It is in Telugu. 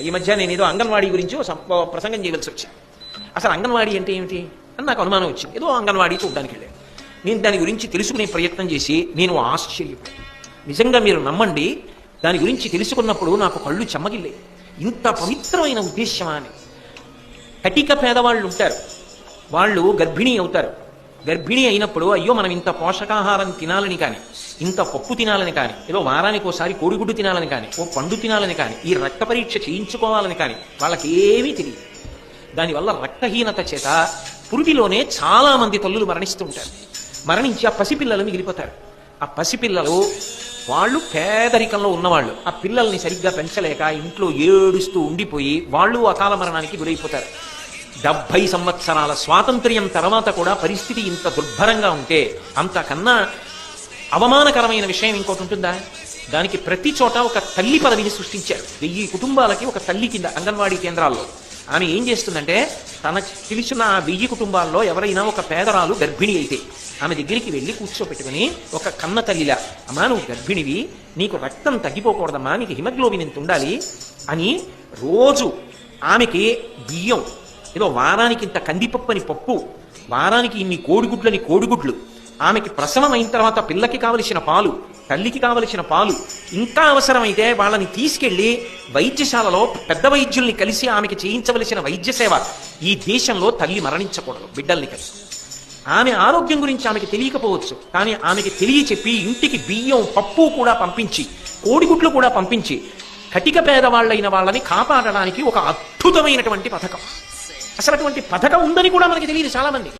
ఈ మధ్య నేను ఏదో అంగన్వాడీ గురించి ప్రసంగం చేయవలసి వచ్చింది. అసలు అంగన్వాడీ అంటే ఏమిటి అని నాకు అనుమానం వచ్చింది. ఏదో అంగన్వాడీ చూడడానికి వెళ్ళాను. నేను దాని గురించి తెలుసుకునే ప్రయత్నం చేసి నేను ఆశ్చర్యపోయాను. నిజంగా మీరు నమ్మండి, దాని గురించి తెలుసుకున్నప్పుడు నాకు కళ్ళు చెమ్మగిల్లాయి. ఇంత పవిత్రమైన ఉద్దేశ్యమా అని. కటిక పేదవాళ్ళు ఉంటారు, వాళ్ళు గర్భిణీ అవుతారు. గర్భిణీ అయినప్పుడు అయ్యో మనం ఇంత పోషకాహారం తినాలని కానీ, ఇంత పప్పు తినాలని కానీ, ఏదో వారానికి ఒకసారి కోడిగుడ్డు తినాలని కానీ, ఓ పండు తినాలని కానీ, ఈ రక్త పరీక్ష చేయించుకోవాలని కానీ వాళ్ళకి ఏమీ తెలియదు. దానివల్ల రక్తహీనత చేత పురుటిలోనే చాలా మంది తల్లులు మరణిస్తుంటారు. మరణించి ఆ పసిపిల్లలు మిగిలిపోతారు. ఆ పసిపిల్లలు వాళ్ళు పేదరికంలో ఉన్నవాళ్ళు ఆ పిల్లల్ని సరిగ్గా పెంచలేక ఇంట్లో ఏడుస్తూ ఉండిపోయి వాళ్ళు అకాల మరణానికి గురైపోతారు. 70 సంవత్సరాల స్వాతంత్ర్యం తర్వాత కూడా పరిస్థితి ఇంత దుర్భరంగా ఉంటే అంతకన్నా అవమానకరమైన విషయం ఇంకోటి ఉంటుందా? దానికి ప్రతి చోట ఒక తల్లి పదవిని సృష్టించారు. 1000 కుటుంబాలకి ఒక తల్లి కింద అంగన్వాడీ కేంద్రాల్లో. ఆమె ఏం చేస్తుందంటే తనకు తెలిసిన 1000 కుటుంబాల్లో ఎవరైనా ఒక పేదరాలు గర్భిణి అయితే ఆమె దగ్గరికి వెళ్ళి కూర్చోపెట్టుకుని ఒక కన్న తల్లిలా, అమ్మా నువ్వు గర్భిణివి, నీకు రక్తం తగ్గిపోకూడదమ్మా, నీకు హిమోగ్లోబిన్ ఎంత ఉండాలి అని రోజు ఆమెకి బియ్యం, ఏదో వారానికి ఇంత కందిపప్పు పప్పు, వారానికి ఇన్ని కోడిగుడ్లు, ఆమెకి ప్రసవం అయిన తర్వాత పిల్లకి కావలసిన పాలు, తల్లికి కావలసిన పాలు, ఇంకా అవసరమైతే వాళ్ళని తీసుకెళ్లి వైద్యశాలలో పెద్ద వైద్యుల్ని కలిసి ఆమెకి చేయించవలసిన వైద్య సేవ. ఈ దేశంలో తల్లి మరణించకూడదు బిడ్డల్ని కలిసి. ఆమె ఆరోగ్యం గురించి ఆమెకి తెలియకపోవచ్చు, కానీ ఆమెకి తెలియచెప్పి ఇంటికి బియ్యం పప్పు కూడా పంపించి, కోడిగుడ్లు కూడా పంపించి కటిక పేదవాళ్ళైన వాళ్ళని కాపాడడానికి ఒక అద్భుతమైనటువంటి పథకం. అసలు అటువంటి పథకం ఉందని కూడా మనకి తెలియదు చాలా మంది.